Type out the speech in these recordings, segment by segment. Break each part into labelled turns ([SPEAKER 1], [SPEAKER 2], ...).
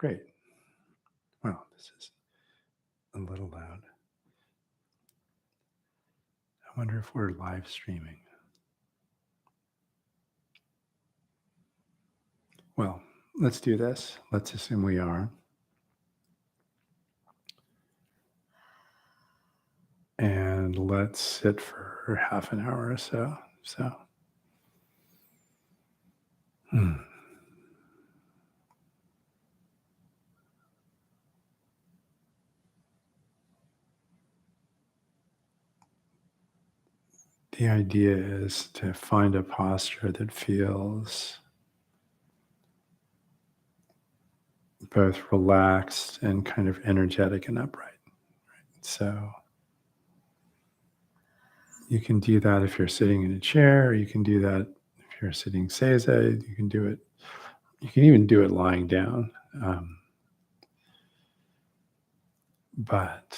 [SPEAKER 1] Great. Wow, this is a little loud. I wonder if we're live streaming. Well, let's do this. Let's assume we are. And let's sit for half an hour or so. The idea is to find a posture that feels both relaxed and kind of energetic and upright. Right? So you can do that if you're sitting in a chair, or you can do that if you're sitting seize. You can do it. You can even do it lying down. But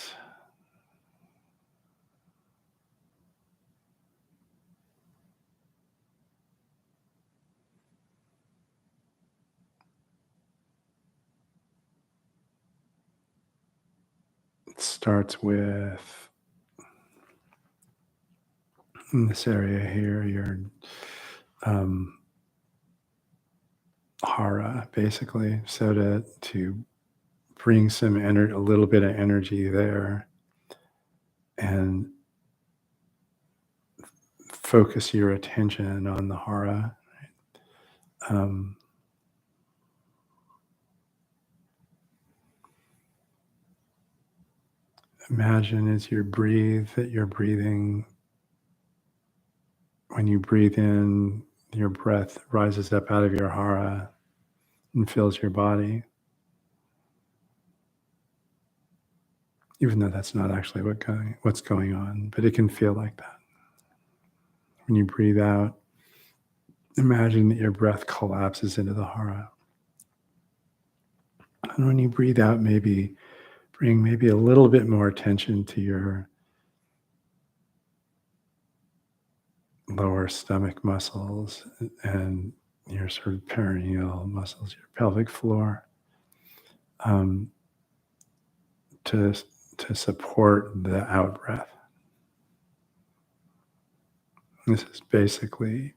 [SPEAKER 1] it starts with, in this area here, your hara, basically. So to bring some energy, a little bit of energy there, and focus your attention on the hara. Imagine as you breathe that you're breathing. When you breathe in, your breath rises up out of your hara and fills your body. Even though that's not actually what's going on, but it can feel like that. When you breathe out, imagine that your breath collapses into the hara. And when you breathe out, bring maybe a little bit more attention to your lower stomach muscles and your sort of perineal muscles, your pelvic floor, to support the out breath. This is basically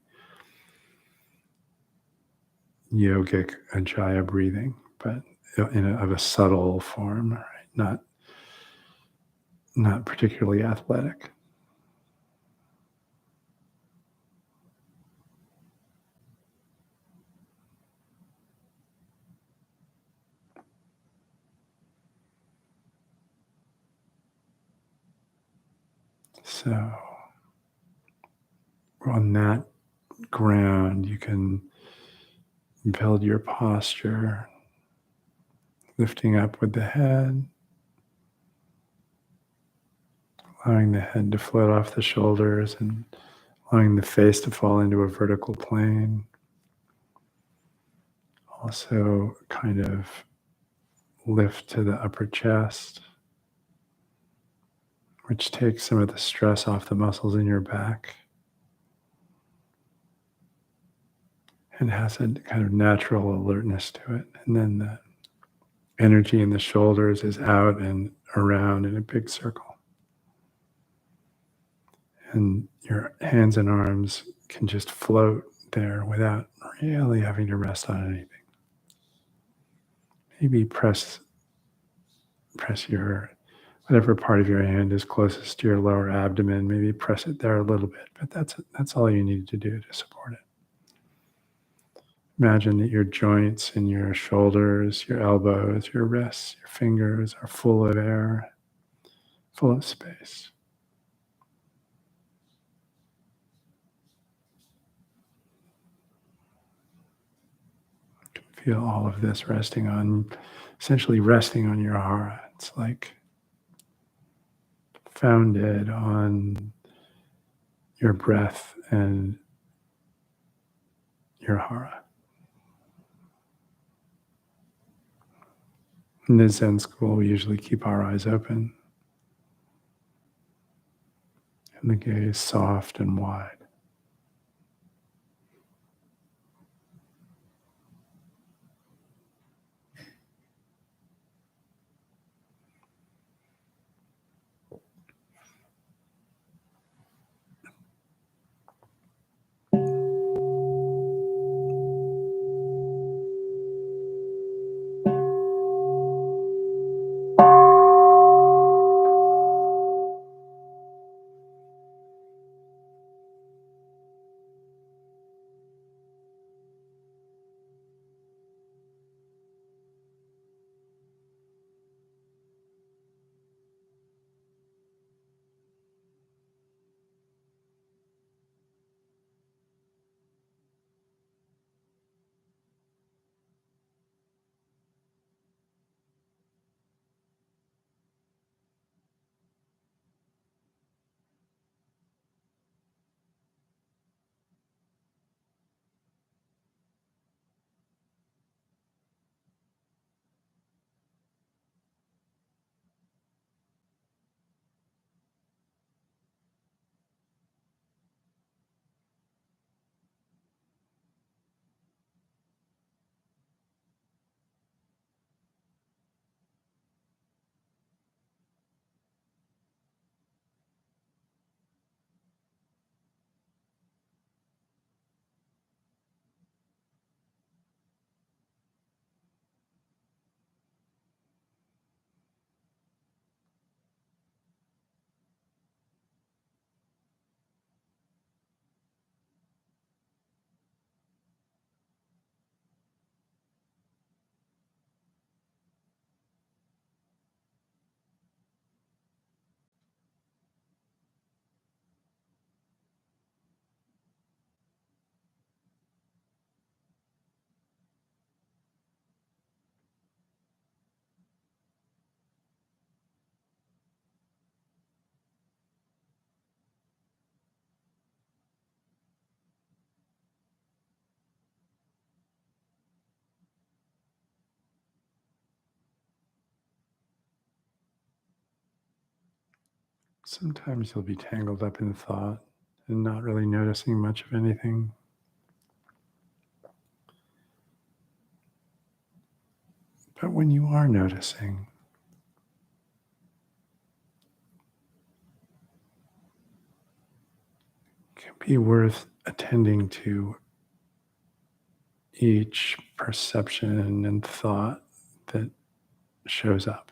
[SPEAKER 1] yogic Ajaya breathing, but of a subtle form, right? Not particularly athletic. So on that ground, you can build your posture, lifting up with the head, allowing the head to float off the shoulders and allowing the face to fall into a vertical plane. Also kind of lift to the upper chest, which takes some of the stress off the muscles in your back and has a kind of natural alertness to it. And then the energy in the shoulders is out and around in a big circle. And your hands and arms can just float there without really having to rest on anything. Maybe press your, whatever part of your hand is closest to your lower abdomen, maybe press it there a little bit, but that's all you need to do to support it. Imagine that your joints in your shoulders, your elbows, your wrists, your fingers are full of air, full of space. You can feel all of this essentially resting on your hara. It's like founded on your breath and your hara. In the Zen school, we usually keep our eyes open and the gaze soft and wide. Sometimes you'll be tangled up in thought and not really noticing much of anything. But when you are noticing, it can be worth attending to each perception and thought that shows up.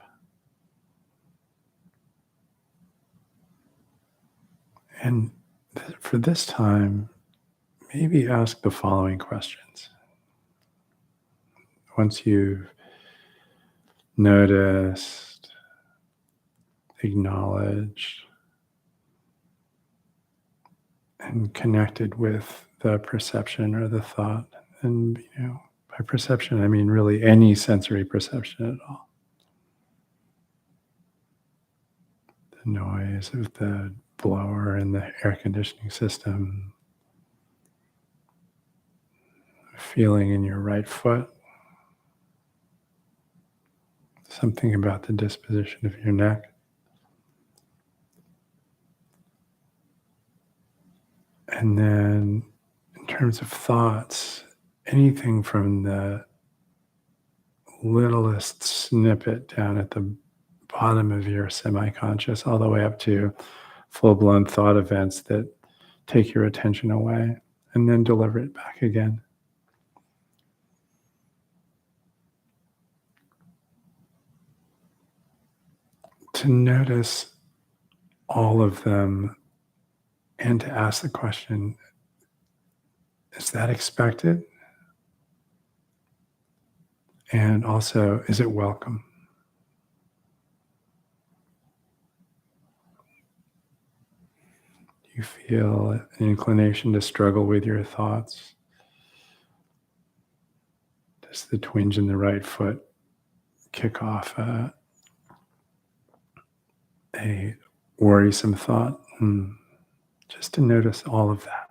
[SPEAKER 1] And for this time, maybe ask the following questions. Once you've noticed, acknowledged, and connected with the perception or the thought, and by perception, I mean really any sensory perception at all. The noise of the blower in the air conditioning system, feeling in your right foot, something about the disposition of your neck. And then in terms of thoughts, anything from the littlest snippet down at the bottom of your semi-conscious all the way up to full-blown thought events that take your attention away and then deliver it back again. To notice all of them and to ask the question, is that expected? And also, is it welcome? Do you feel an inclination to struggle with your thoughts? Does the twinge in the right foot kick off a worrisome thought? Just to notice all of that.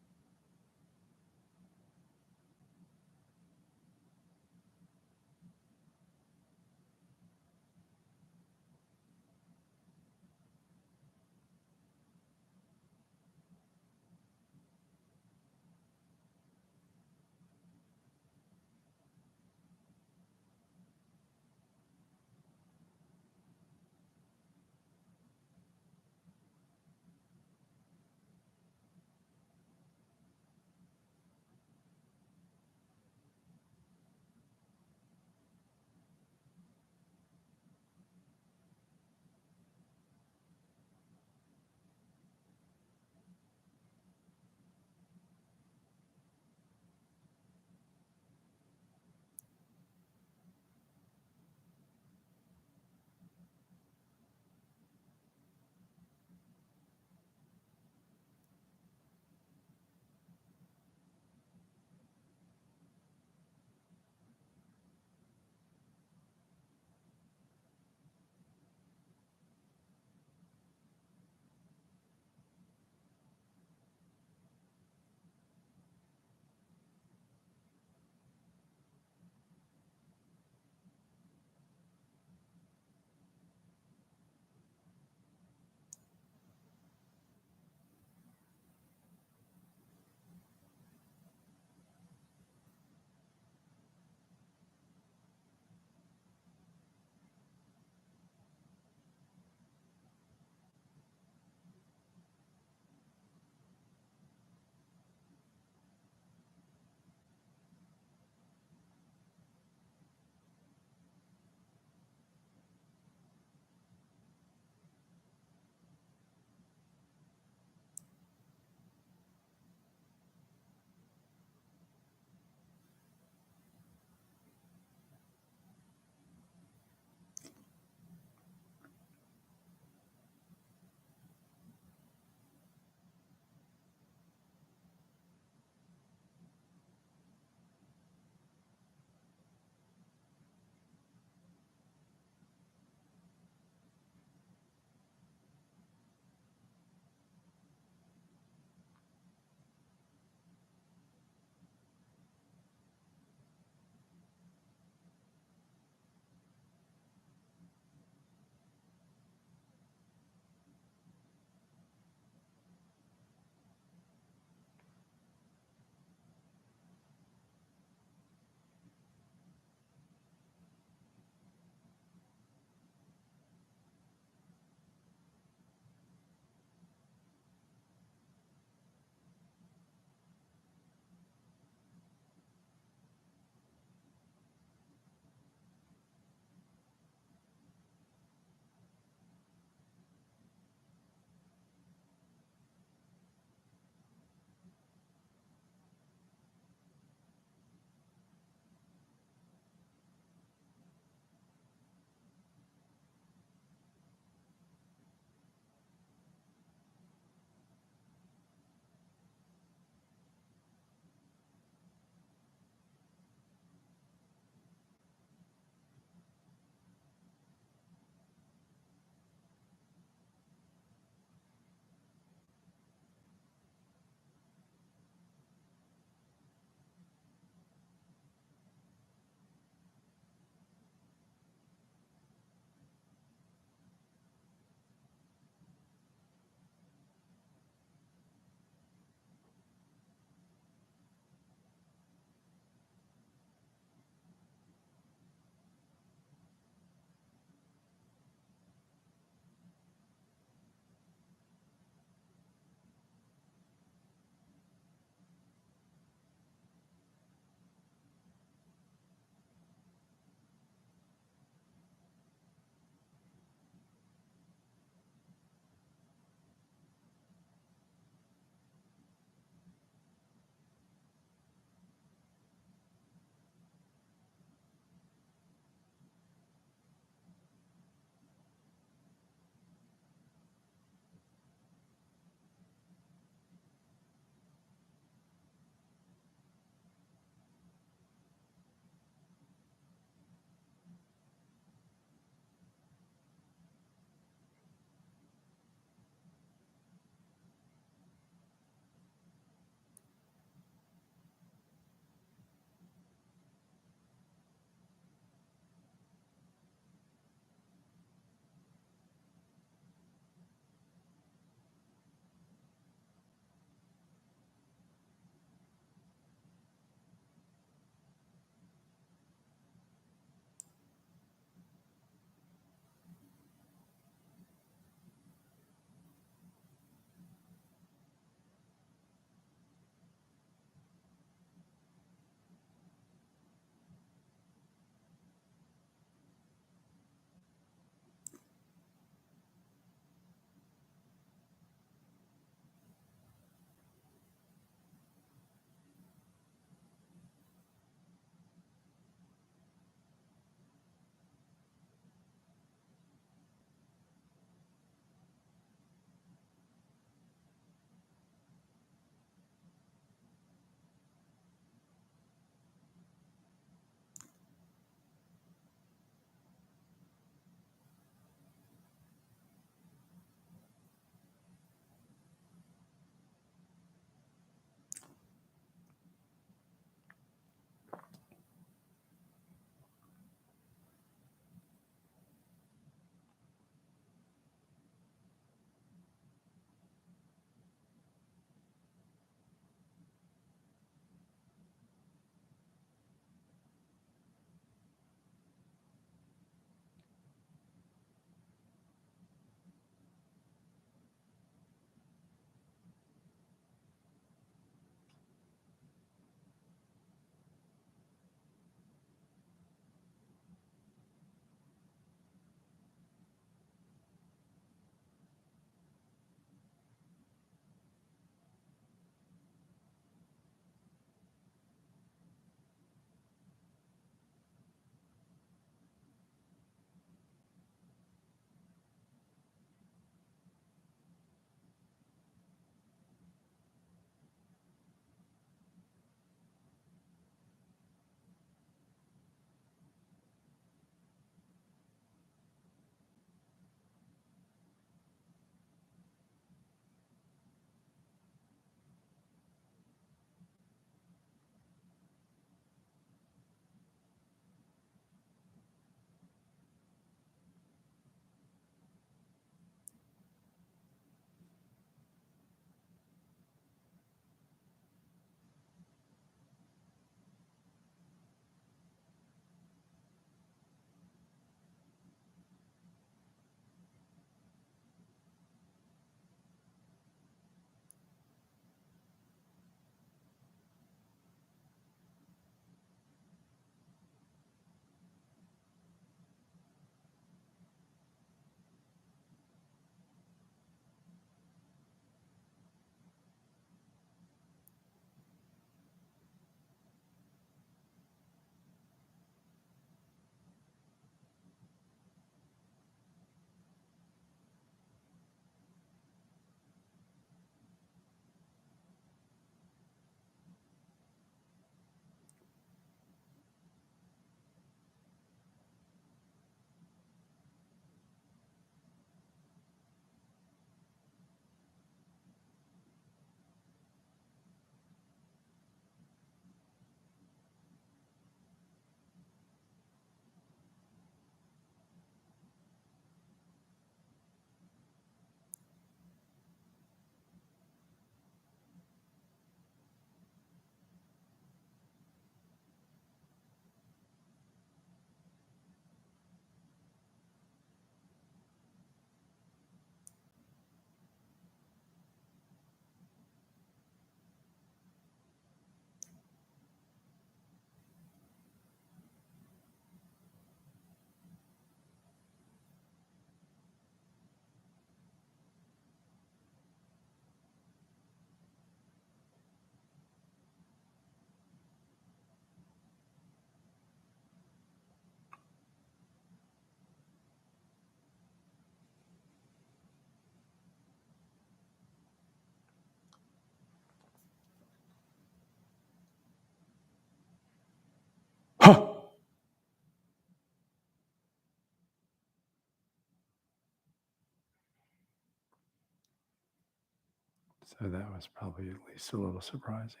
[SPEAKER 1] So that was probably at least a little surprising.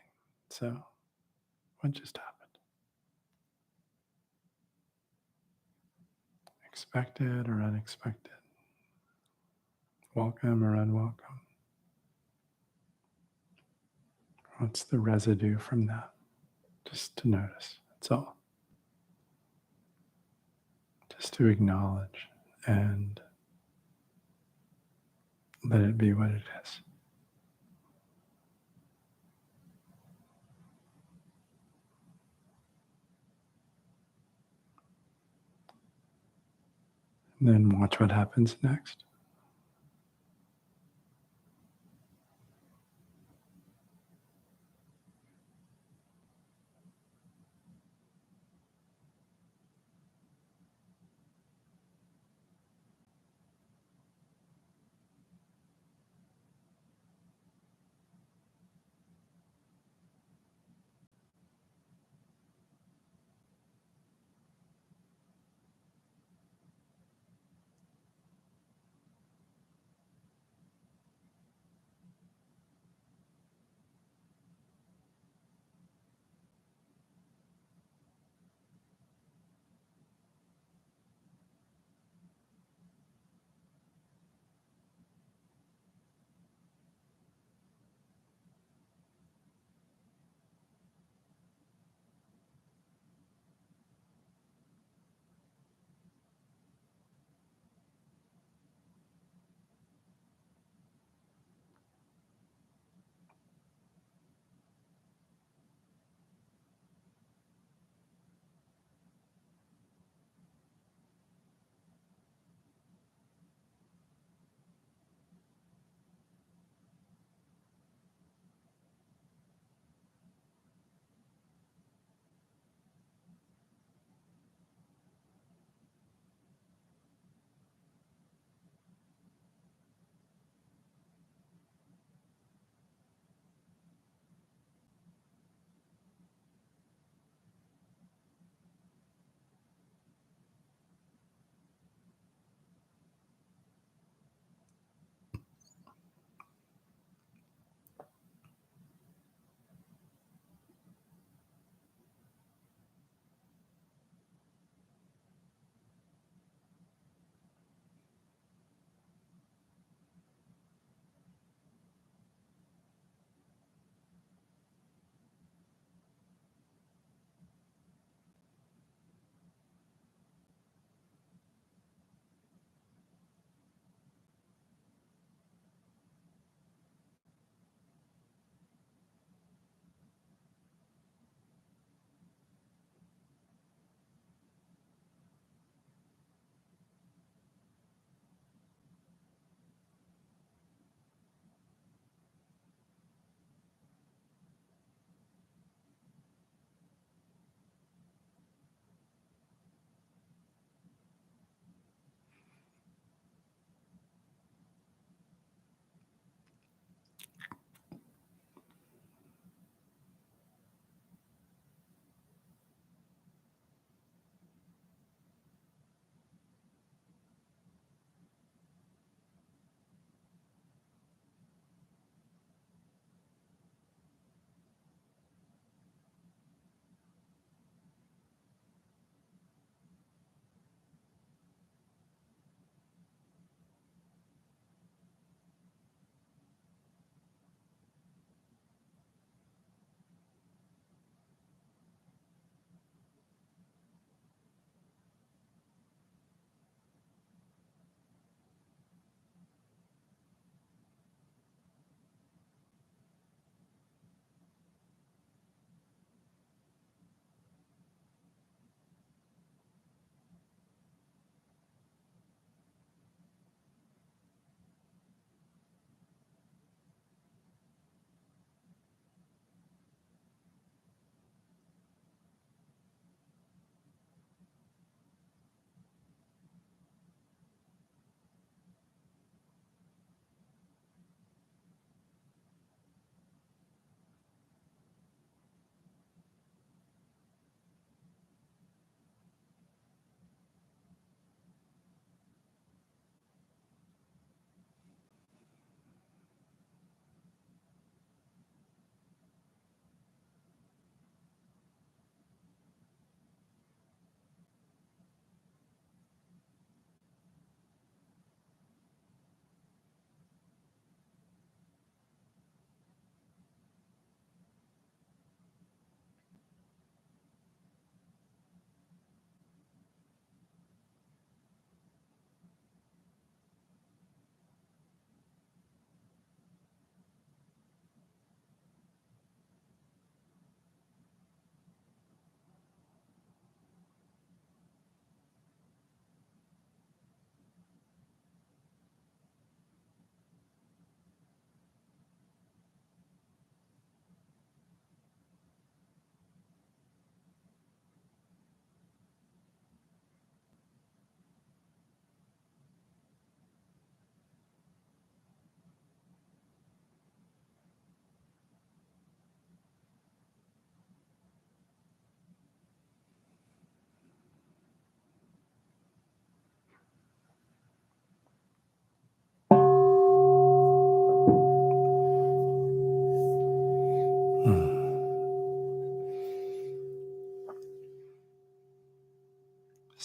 [SPEAKER 1] So, what just happened? Expected or unexpected? Welcome or unwelcome? What's the residue from that? Just to notice. That's all. Just to acknowledge and let it be what it is. And then watch what happens next.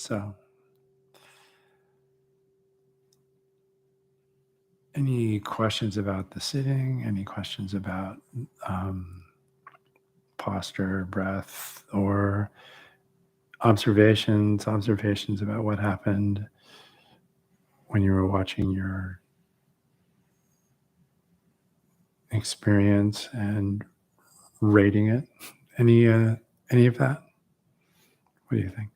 [SPEAKER 1] So, any questions about the sitting? Any questions about posture, breath, or observations about what happened when you were watching your experience and rating it? Any of that? What do you think?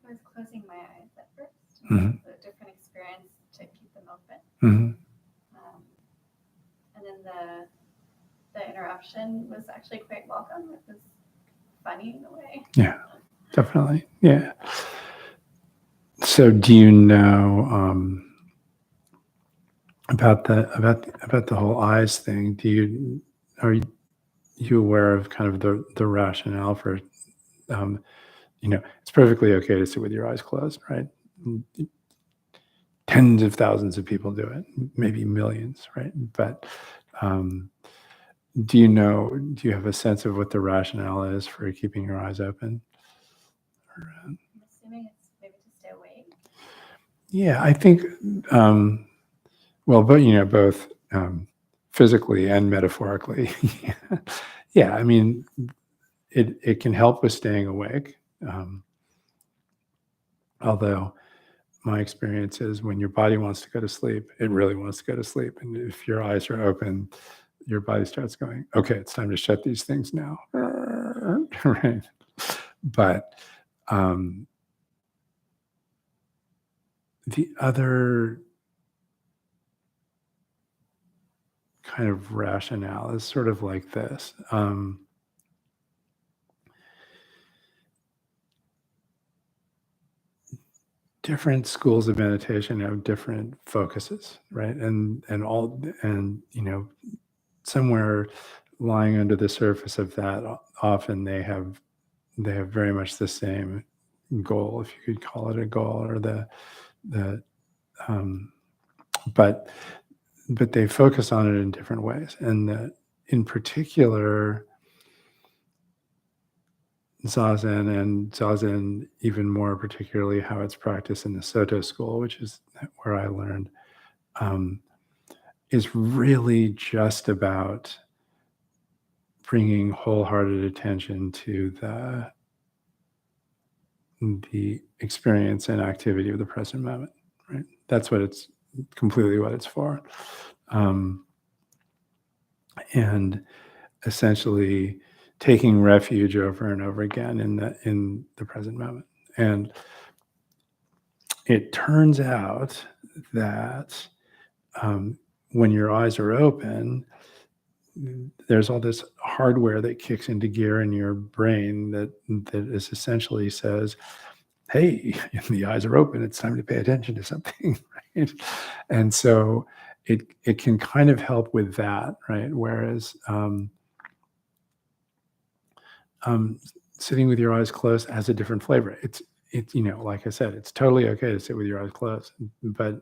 [SPEAKER 2] I was closing my eyes at first.
[SPEAKER 1] Mm-hmm.
[SPEAKER 2] It was a different experience to keep them open.
[SPEAKER 1] Mm-hmm.
[SPEAKER 2] And then the interruption was actually quite welcome. It was funny in a way.
[SPEAKER 1] Yeah, definitely. Yeah. So, do you know about the whole eyes thing? Are you aware of kind of the rationale for it's perfectly okay to sit with your eyes closed, right? Tens of thousands of people do it, maybe millions, right? But do you have a sense of what the rationale is for keeping your eyes open?
[SPEAKER 2] I'm assuming it's maybe to stay awake.
[SPEAKER 1] Yeah, I think, both physically and metaphorically. Yeah, I mean, it can help with staying awake. Although my experience is when your body wants to go to sleep, it really wants to go to sleep. And if your eyes are open, your body starts going, okay, it's time to shut these things now. Right. But the other kind of rationale is sort of like this. Different schools of meditation have different focuses, right? And somewhere lying under the surface of that, often they have very much the same goal, if you could call it a goal, or but they focus on it in different ways. And in particular, Zazen, even more particularly how it's practiced in the Soto School, which is where I learned, is really just about bringing wholehearted attention to the experience and activity of the present moment. Right? That's completely what it's for, and essentially taking refuge over and over again in the present moment. And it turns out that when your eyes are open, there's all this hardware that kicks into gear in your brain that is essentially says, hey, the eyes are open, it's time to pay attention to something, right? And so it can kind of help with that, right? Whereas sitting with your eyes closed has a different flavor. It's like I said, it's totally okay to sit with your eyes closed, but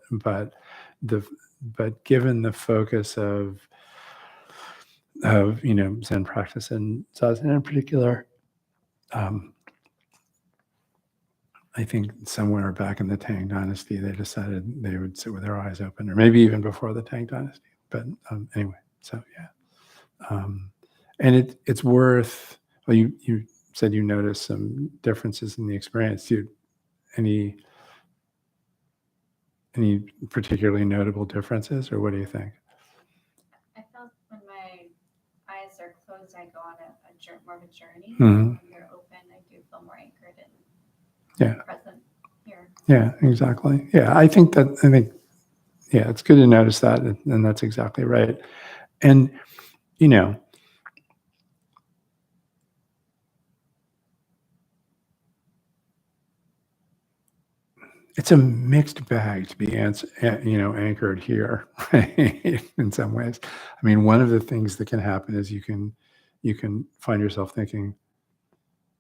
[SPEAKER 1] given the focus of Zen practice and Zazen in particular, I think somewhere back in the Tang Dynasty, they decided they would sit with their eyes open, or maybe even before the Tang Dynasty. But anyway, so yeah, and it's worth. Well, you said you noticed some differences in the experience. Any particularly notable differences, or what do you think?
[SPEAKER 2] I felt when my eyes are closed, I go on more of a journey.
[SPEAKER 1] Mm-hmm.
[SPEAKER 2] When they're open, I do feel more anchored in present here.
[SPEAKER 1] Yeah, exactly. Yeah, I think it's good to notice that, and that's exactly right. And it's a mixed bag to be anchored here, right? In some ways. I mean, one of the things that can happen is you can find yourself thinking,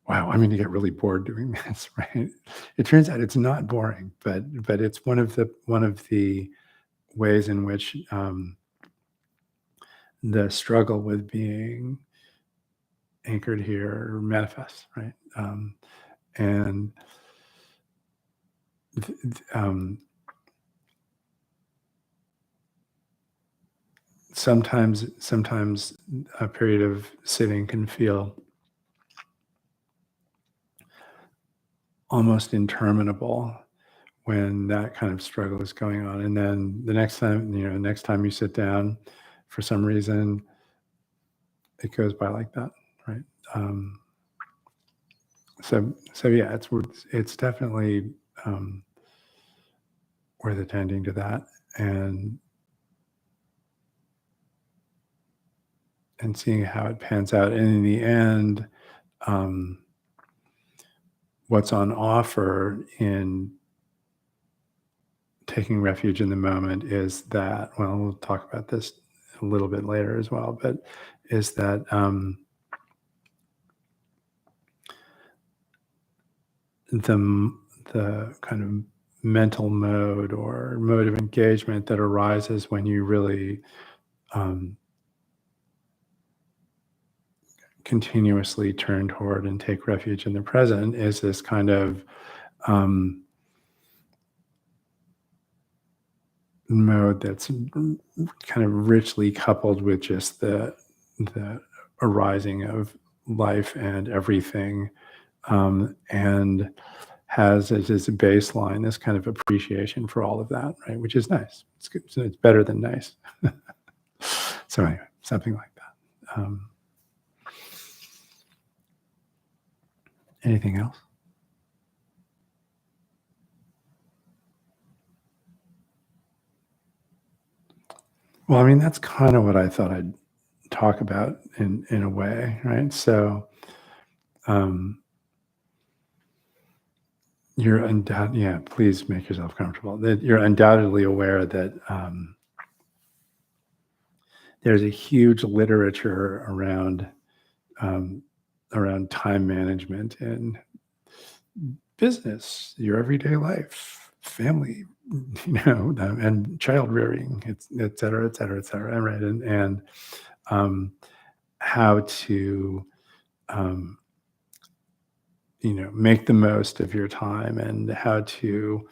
[SPEAKER 1] wow, I'm going to get really bored doing this, right? It turns out it's not boring, but it's one of the ways in which the struggle with being anchored here manifests, right? And sometimes a period of sitting can feel almost interminable when that kind of struggle is going on. And then the next time, next time you sit down, for some reason, it goes by like that, right? So yeah, it's definitely worth attending to that and seeing how it pans out. And in the end, what's on offer in taking refuge in the moment is that, well, we'll talk about this a little bit later as well, but is that the kind of mental mode or mode of engagement that arises when you really continuously turn toward and take refuge in the present is this kind of mode that's kind of richly coupled with just the arising of life and everything, and has as a baseline this kind of appreciation for all of that, right? Which is nice. It's good. So it's better than nice. So anyway, something like that. Anything else? Well, I mean, that's kind of what I thought I'd talk about in a way, right? So you're please make yourself comfortable. That you're undoubtedly aware that there's a huge literature around time management in business, your everyday life, family, and child rearing, et cetera, et cetera, et cetera, right? And how to make the most of your time and how to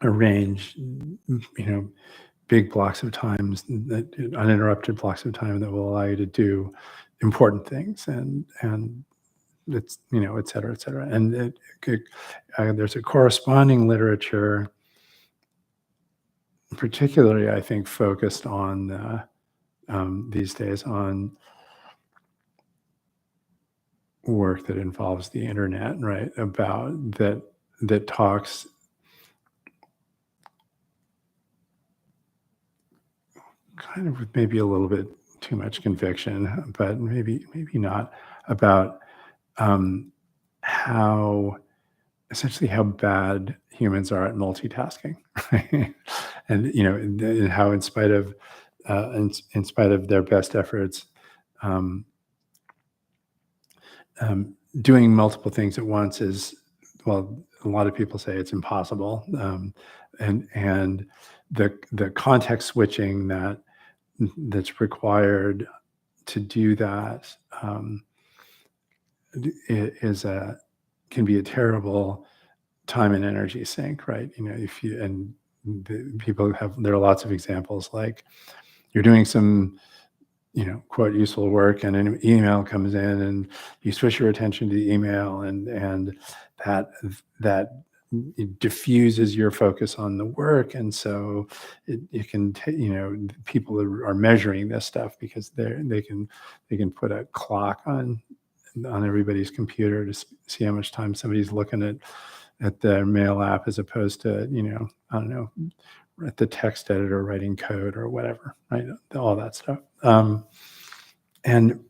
[SPEAKER 1] arrange big blocks of times, uninterrupted blocks of time that will allow you to do important things and it's et cetera, et cetera. And there's a corresponding literature, particularly I think focused on these days on work that involves the internet, right? About that talks kind of with maybe a little bit too much conviction, but maybe not, about how essentially how bad humans are at multitasking, right? And and how in spite of their best efforts, doing multiple things at once is, well, a lot of people say it's impossible, and the context switching that's required to do that can be a terrible time and energy sink, right? If you and there are lots of examples, like you're doing some quote useful work and an email comes in and you switch your attention to the email and that diffuses your focus on the work, and so it can people are measuring this stuff because they can put a clock on everybody's computer to see how much time somebody's looking at the mail app as opposed to I don't know, at the text editor writing code or whatever, right? All that stuff. And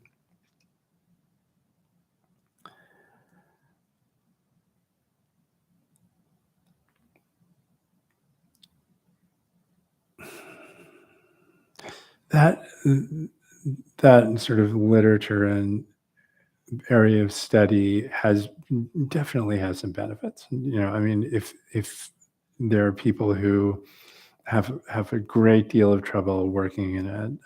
[SPEAKER 1] that sort of literature and area of study definitely has some benefits. I mean, if there are people who have a great deal of trouble working in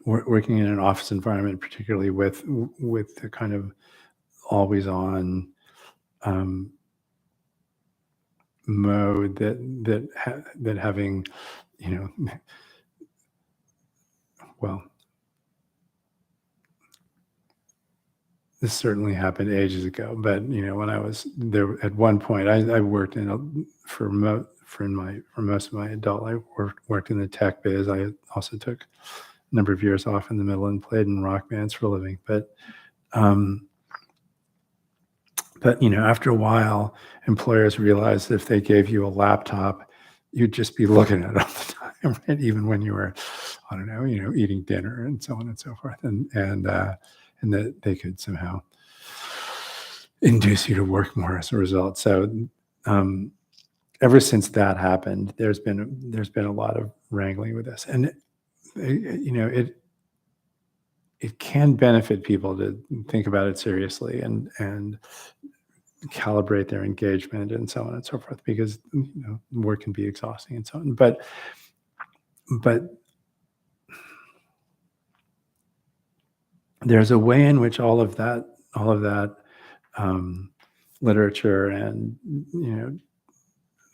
[SPEAKER 1] working in an office environment, particularly with the kind of always on mode that having, well, this certainly happened ages ago, but when I was there at one point, I worked for most of my adult life, worked in the tech biz. I also took a number of years off in the middle and played in rock bands for a living. But after a while, employers realized that if they gave you a laptop, you'd just be looking at it all the time, right? Even when you were, I don't know, eating dinner and so on and so forth, and that they could somehow induce you to work more as a result. So ever since that happened, there's been a lot of wrangling with this, and it can benefit people to think about it seriously and calibrate their engagement and so on and so forth, because work can be exhausting and so on. But there's a way in which all of that literature and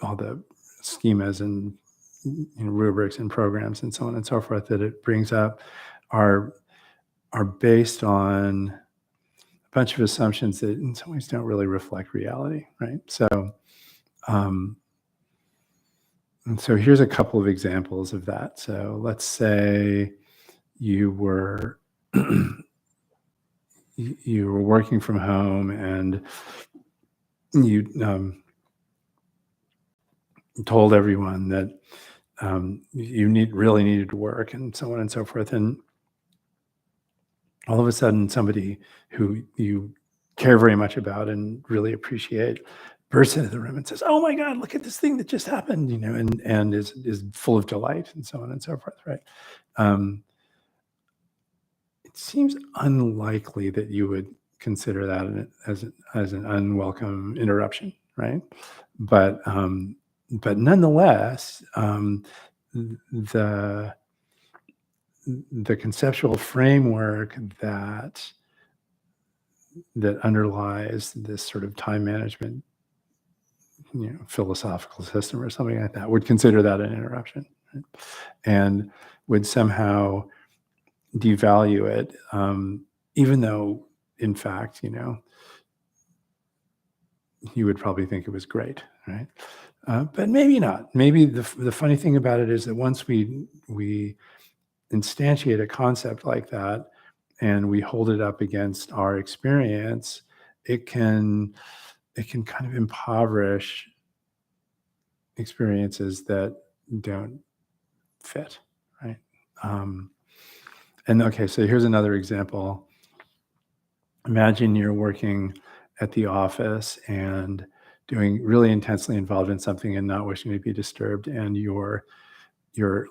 [SPEAKER 1] all the schemas and rubrics and programs and so on and so forth that it brings up are based on a bunch of assumptions that in some ways don't really reflect reality, right? So and so here's a couple of examples of that. So let's say you were you were working from home and you told everyone that you really needed to work and so on and so forth. And all of a sudden, somebody who you care very much about and really appreciate bursts into the room and says, "Oh my God, look at this thing that just happened," and is full of delight and so on and so forth, right? It seems unlikely that you would consider that as an unwelcome interruption, right? But nonetheless, the conceptual framework that underlies this sort of time management, philosophical system or something like that would consider that an interruption, right? And would somehow devalue it, even though, in fact, you would probably think it was great, right? But maybe not. Maybe the funny thing about it is that once we instantiate a concept like that and we hold it up against our experience, it can kind of impoverish experiences that don't fit, right? And okay, so here's another example. Imagine you're working at the office and doing really intensely involved in something and not wishing to be disturbed, and your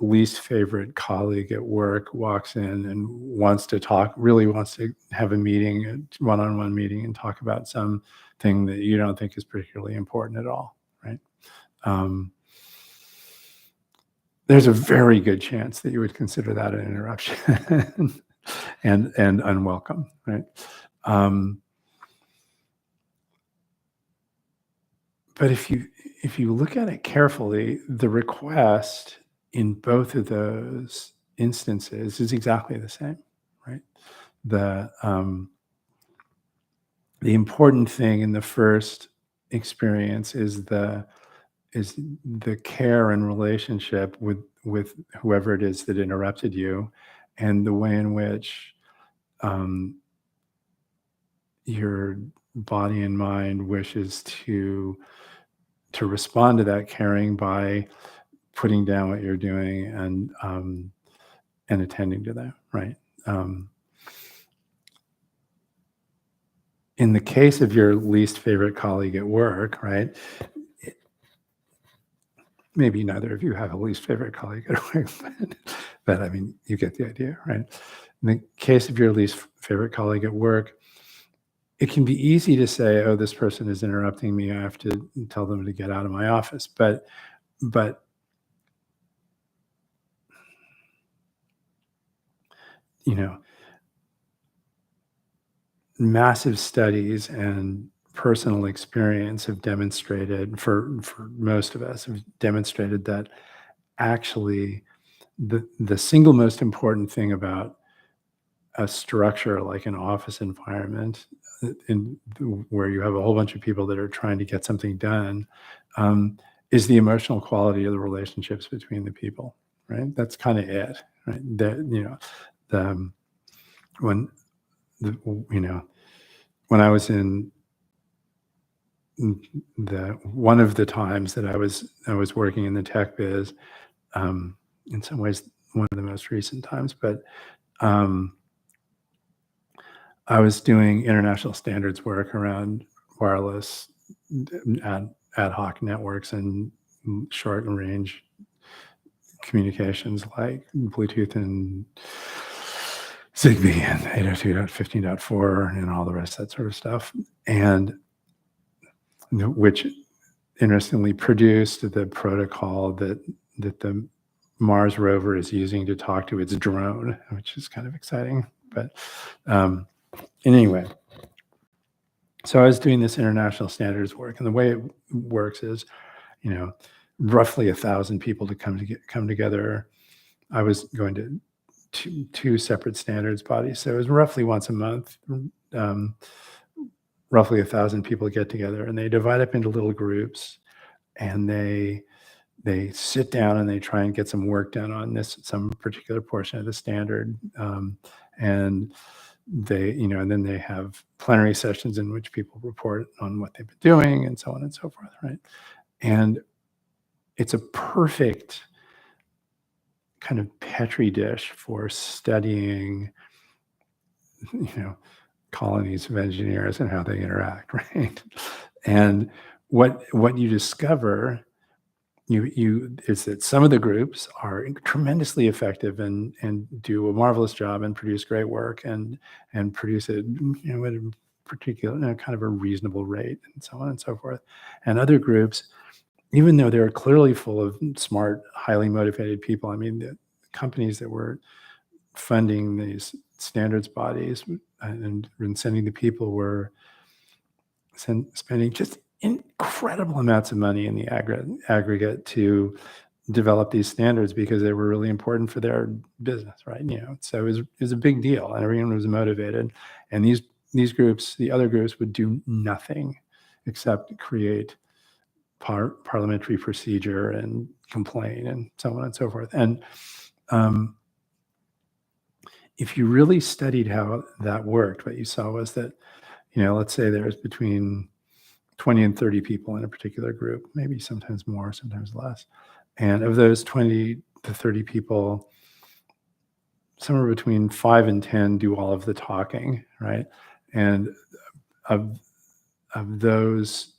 [SPEAKER 1] least favorite colleague at work walks in and wants to have a meeting, a one-on-one meeting, and talk about something that you don't think is particularly important at all, right? There's a very good chance that you would consider that an interruption and unwelcome, right? But if you look at it carefully, the request in both of those instances is exactly the same, right? The important thing in the first experience is the care and relationship with whoever it is that interrupted you, and the way in which your body and mind wishes to respond to that caring by putting down what you're doing and attending to that, right? In the case of your least favorite colleague at work, right? Maybe neither of you have a least favorite colleague at work, but I mean, you get the idea, right? In the case of your least favorite colleague at work, it can be easy to say, "Oh, this person is interrupting me. I have to tell them to get out of my office." But but massive studies and personal experience have demonstrated, for most of us, have demonstrated that actually the single most important thing about a structure like an office environment where you have a whole bunch of people that are trying to get something done is the emotional quality of the relationships between the people, right? That's kind of it, right? When when I was in one of the times that I was working in the tech biz, in some ways one of the most recent times, but I was doing international standards work around wireless ad hoc networks and short range communications like Bluetooth and Zigbee and 802.15.4 and all the rest of that sort of stuff. And which interestingly produced the protocol that the Mars rover is using to talk to its drone, which is kind of exciting. But anyway, so I was doing this international standards work, and the way it works is, roughly 1,000 people to come together. I was going to two separate standards bodies, so it was roughly once a month. Roughly 1,000 people get together, and they divide up into little groups, and they sit down and they try and get some work done on some particular portion of the standard, and they, and then they have plenary sessions in which people report on what they've been doing and so on and so forth, right? And it's a perfect kind of petri dish for studying, colonies of engineers and how they interact, right? And what you discover is that some of the groups are tremendously effective and do a marvelous job and produce great work and produce it at a particular kind of a reasonable rate and so on and so forth. And other groups, even though they're clearly full of smart, highly motivated people, I mean, the companies that were funding these standards bodies and sending the people were spending just incredible amounts of money in the aggregate to develop these standards because they were really important for their business, right? So it was a big deal, and everyone was motivated. And these groups, the other groups, would do nothing except create parliamentary procedure and complain and so on and so forth. And if you really studied how that worked, what you saw was that, let's say there's between 20 and 30 people in a particular group, maybe sometimes more, sometimes less. And of those 20 to 30 people, somewhere between 5 and 10 do all of the talking, right? And of those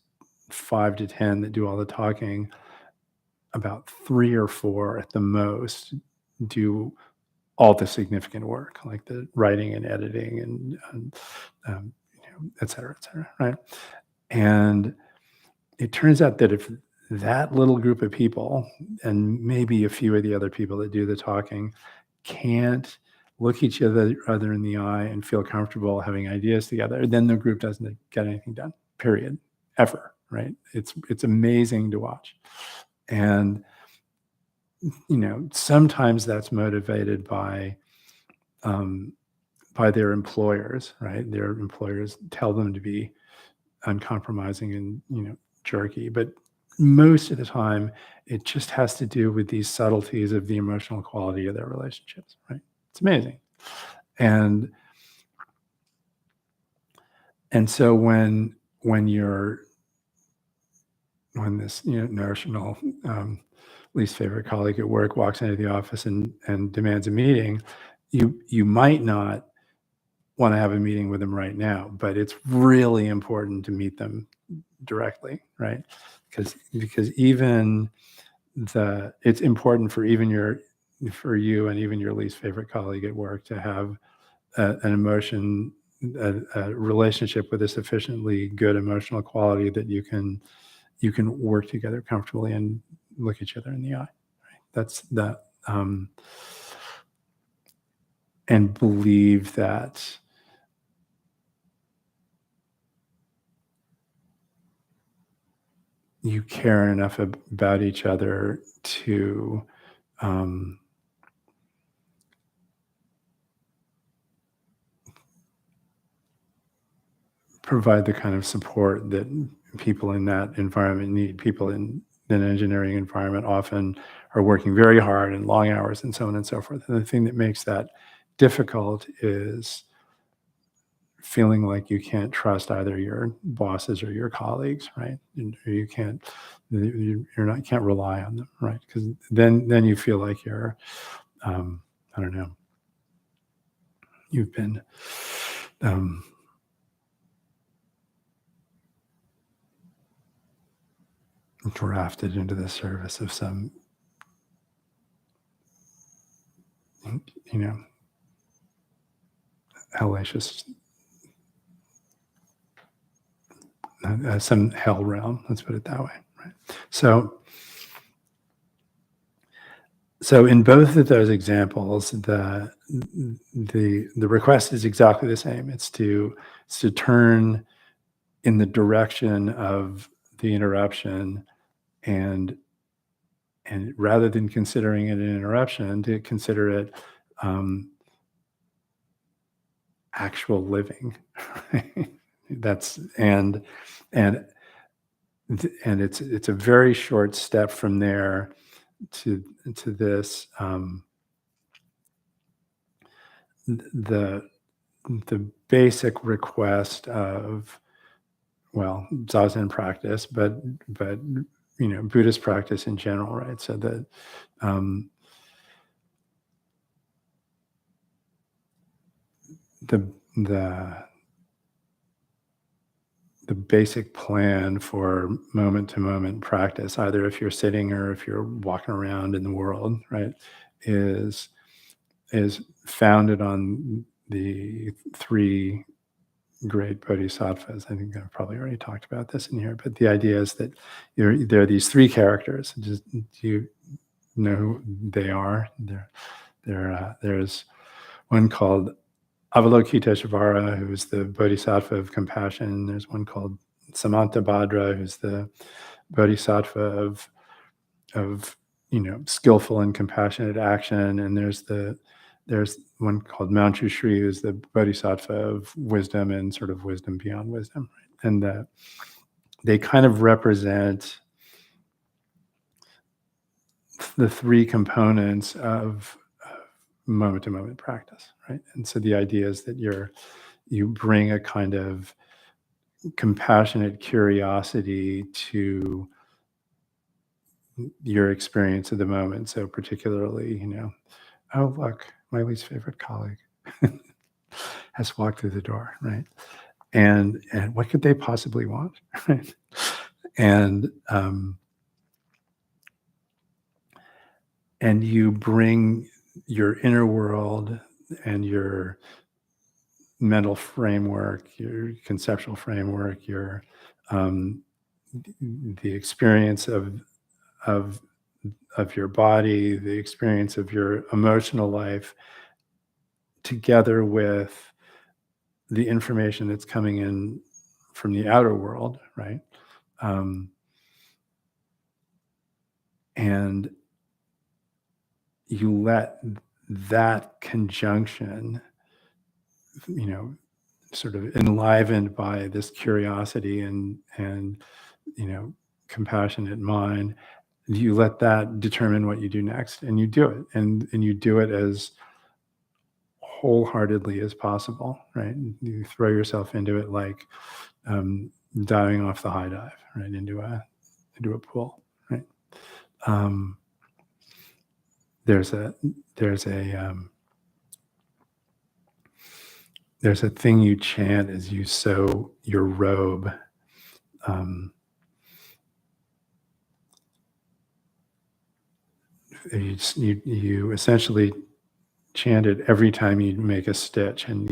[SPEAKER 1] 5 to 10 that do all the talking, about 3 or 4 at the most do all the significant work, like the writing and editing and et cetera, right? And it turns out that if that little group of people, and maybe a few of the other people that do the talking, can't look each other in the eye and feel comfortable having ideas together, then the group doesn't get anything done, period, ever, right? It's amazing to watch. And sometimes that's motivated by their employers, right? Their employers tell them to be uncompromising and jerky, but most of the time it just has to do with these subtleties of the emotional quality of their relationships, right? It's amazing. And so when this notional least favorite colleague at work walks into the office and demands a meeting, you might not want to have a meeting with them right now, but it's really important to meet them directly, right? Because even it's important for you and even your least favorite colleague at work to have a relationship with a sufficiently good emotional quality that you can work together comfortably and look each other in the eye. Right? That's that, and believe that you care enough about each other to provide the kind of support that people in that environment need. People in an engineering environment often are working very hard and long hours and so on and so forth. And the thing that makes that difficult is feeling like you can't trust either your bosses or your colleagues, right? Or you can't rely on them, right? Because then you feel like you're, I don't know, you've been drafted into the service of some, hellacious, some hell realm. Let's put it that way, right? So in both of those examples, the request is exactly the same. It's to turn in the direction of the interruption, and rather than considering it an interruption, to consider it actual living. That's and it's a very short step from there to this. The basic request of, well, Zazen practice, but Buddhist practice in general, right? So that the basic plan for moment-to-moment practice, either if you're sitting or if you're walking around in the world, right, is founded on the three great bodhisattvas. I think I've probably already talked about this in here, but the idea is that there are these three characters. Do you know who they are? There's one called Avalokiteshvara, who's the bodhisattva of compassion. There's one called Samantabhadra, who's the bodhisattva of skillful and compassionate action. And there's one called Manchushri, who's the bodhisattva of wisdom and sort of wisdom beyond wisdom. Right? And they kind of represent the three components of moment-to-moment practice, right? And so the idea is that you bring a kind of compassionate curiosity to your experience of the moment. So particularly, oh, look, my least favorite colleague has walked through the door, right? And what could they possibly want, right? And you bring your inner world and your mental framework, your conceptual framework, your the experience of your body, the experience of your emotional life, together with the information that's coming in from the outer world, right? And you let that conjunction, sort of enlivened by this curiosity and compassionate mind, you let that determine what you do next, and you do it, and you do it as wholeheartedly as possible, right? You throw yourself into it like diving off the high dive, right, into a pool, right? There's a thing you chant as you sew your robe. You essentially chant it every time you make a stitch, and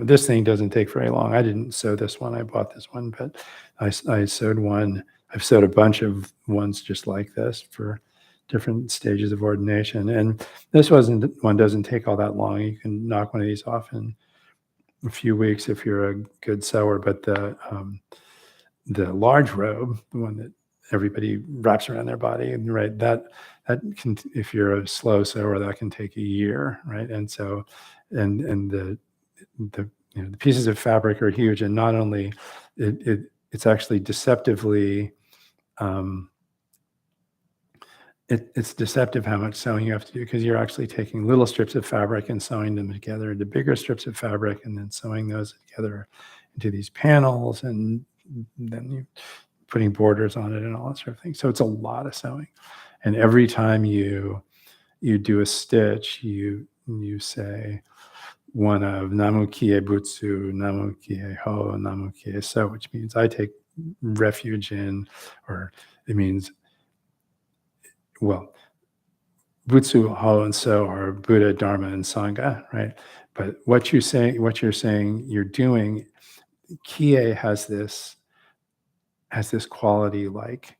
[SPEAKER 1] this thing doesn't take very long. I didn't sew this one; I bought this one, but I sewed one. I've sewed a bunch of ones just like this for different stages of ordination. And this one doesn't take all that long. You can knock one of these off in a few weeks if you're a good sewer. But the large robe, the one that everybody wraps around their body, right? That can, if you're a slow sewer, that can take a year, right? And so, and the the pieces of fabric are huge, and not only it's actually deceptively. It's deceptive how much sewing you have to do, because you're actually taking little strips of fabric and sewing them together into bigger strips of fabric, and then sewing those together into these panels, and then you putting borders on it and all that sort of thing. So it's a lot of sewing, and every time you do a stitch, you say one of Namu Kie Butsu, Namu Kie Ho, Namu Kie So, which means I take refuge in, or it means, well, Butsu, Ho, and So are Buddha, Dharma, and Sangha, right? But what you're saying you're doing, Kie has this quality like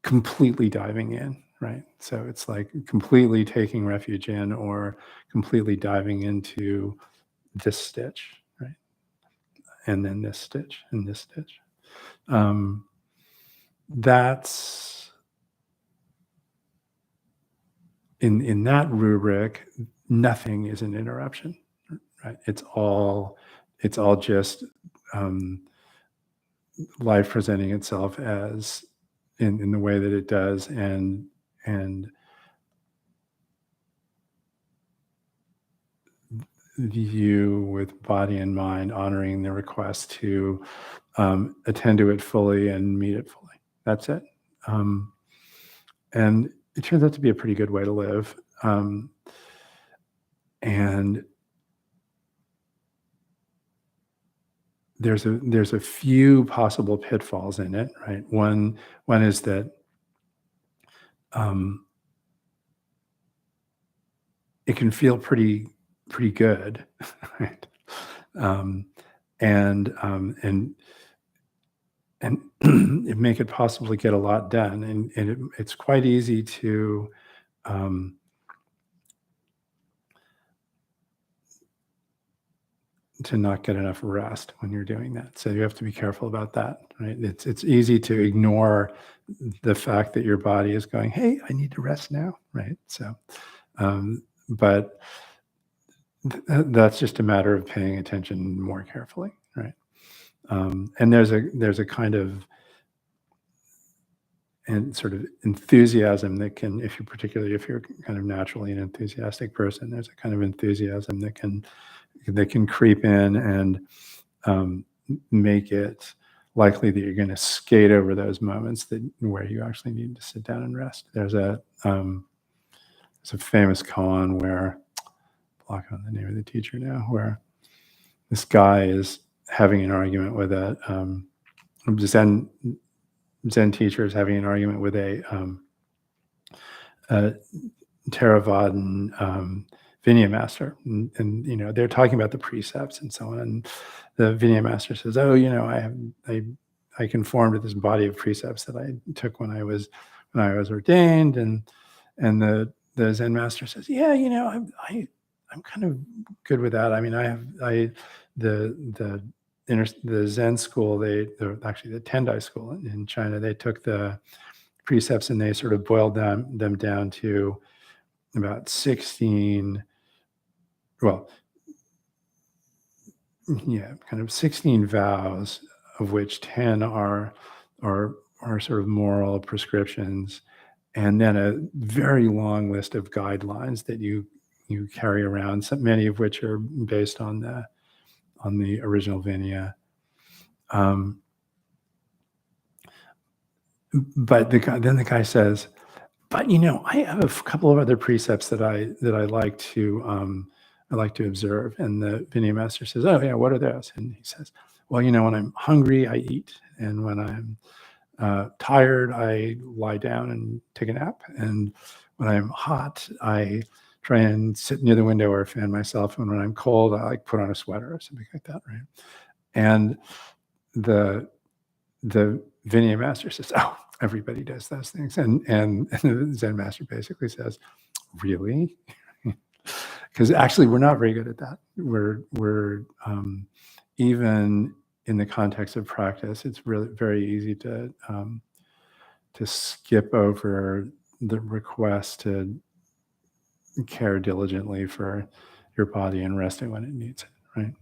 [SPEAKER 1] completely diving in, right? So it's like completely taking refuge in, or completely diving into this stitch, right? And then this stitch and this stitch. That's in that rubric, nothing is an interruption, right? It's all just life presenting itself as in the way that it does, and you with body and mind honoring the request to attend to it fully and meet it fully. That's it. And it turns out to be a pretty good way to live. And there's a few possible pitfalls in it, right? One is that it can feel pretty good, right? And it make it possible to get a lot done, and it's quite easy to not get enough rest when you're doing that. So you have to be careful about that, right? It's easy to ignore the fact that your body is going, hey, I need to rest now, right? So, but that's just a matter of paying attention more carefully, right? And there's a kind of and sort of enthusiasm that can, particularly if you're kind of naturally an enthusiastic person, there's a kind of enthusiasm that can creep in and make it likely that you're going to skate over those moments where you actually need to sit down and rest. There's a famous koan where, block on the name of the teacher now, where this guy is having an argument with a Zen teacher is having an argument with a Theravadan Vinaya master, and they're talking about the precepts and so on. And the Vinaya master says, "Oh, I conform to this body of precepts that I took when I was ordained." And the Zen master says, "Yeah, I'm kind of good with that. I mean, the Zen school, actually the Tendai school in China, they took the precepts and they sort of boiled them down to about 16, well, yeah, kind of 16 vows, of which 10 are sort of moral prescriptions, and then a very long list of guidelines that you carry around, many of which are based on the original Vinaya. But then the guy says, "But I have a couple of other precepts that I like to observe." And the Vinaya master says, "Oh yeah, what are those?" And he says, "Well, when I'm hungry, I eat, and when I'm tired, I lie down and take a nap, and when I'm hot, I try and sit near the window or fan myself, and when I'm cold, I like put on a sweater or something like that, right?" And the Vinaya master says, "Oh, everybody does those things," and the Zen master basically says, "Really?" Because actually, we're not very good at that. We're even in the context of practice, it's really very easy to skip over the request to care diligently for your body and resting when it needs it, right?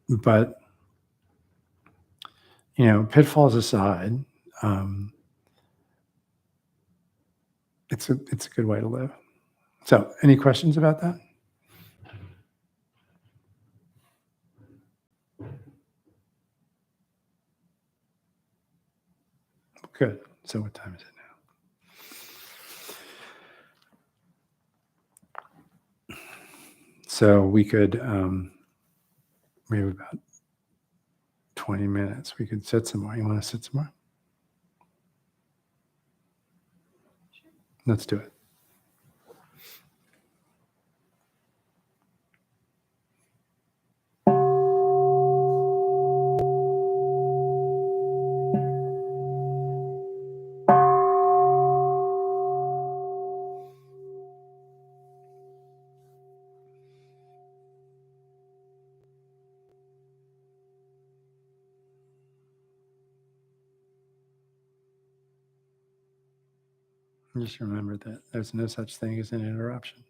[SPEAKER 1] But pitfalls aside, it's a good way to live. So, any questions about that? Good. So, what time is it now? So we could maybe about 20 minutes. We could sit some more. You want to sit some more? Let's do it. Just remember that there's no such thing as an interruption.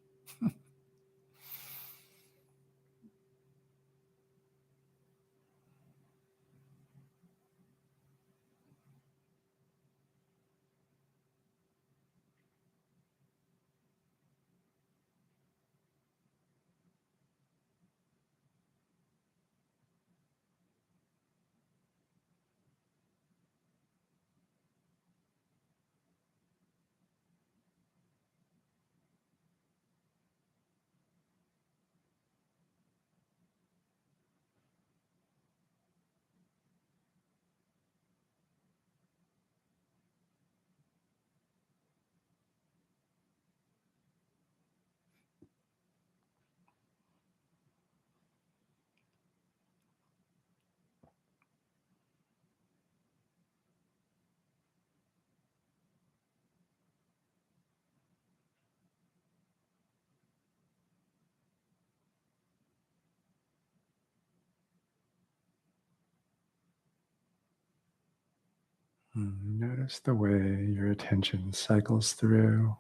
[SPEAKER 1] Notice the way your attention cycles through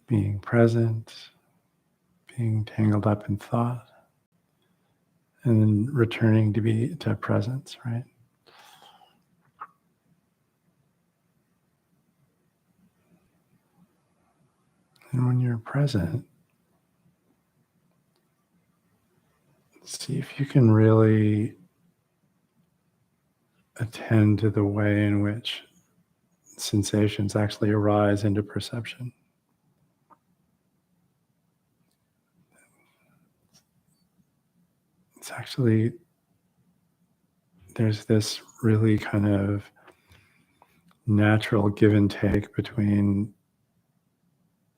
[SPEAKER 1] being present, being tangled up in thought, and then returning to presence, right? And when you're present, see if you can really attend to the way in which sensations actually arise into perception. It's actually, there's this really kind of natural give and take between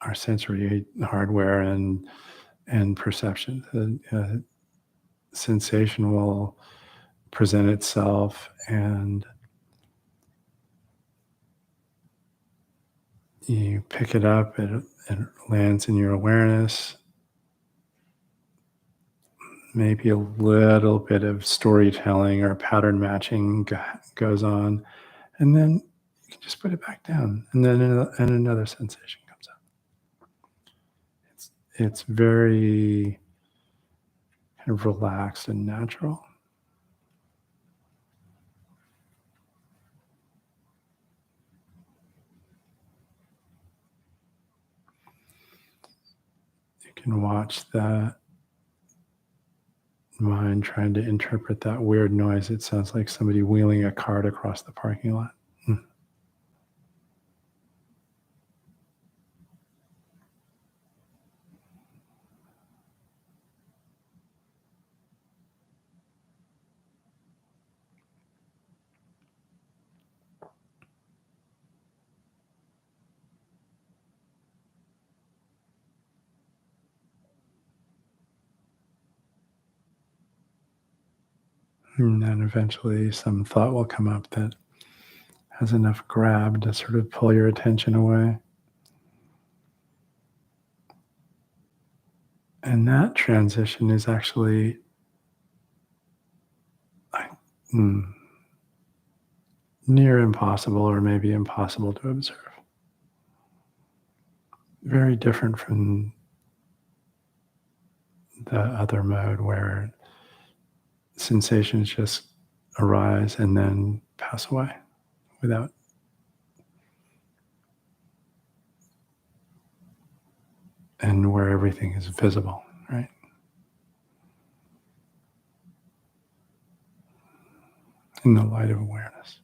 [SPEAKER 1] our sensory hardware and perception. The sensation will present itself, and you pick it up, it lands in your awareness. Maybe a little bit of storytelling or pattern matching goes on, and then you can just put it back down, and then another sensation comes up. It's very kind of relaxed and natural. You can watch that mind trying to interpret that weird noise. It sounds like somebody wheeling a cart across the parking lot. And then eventually some thought will come up that has enough grab to sort of pull your attention away. And that transition is actually mm, near impossible, or maybe impossible to observe. Very different from the other mode where sensations just arise and then pass away without, and where everything is visible, right? In the light of awareness.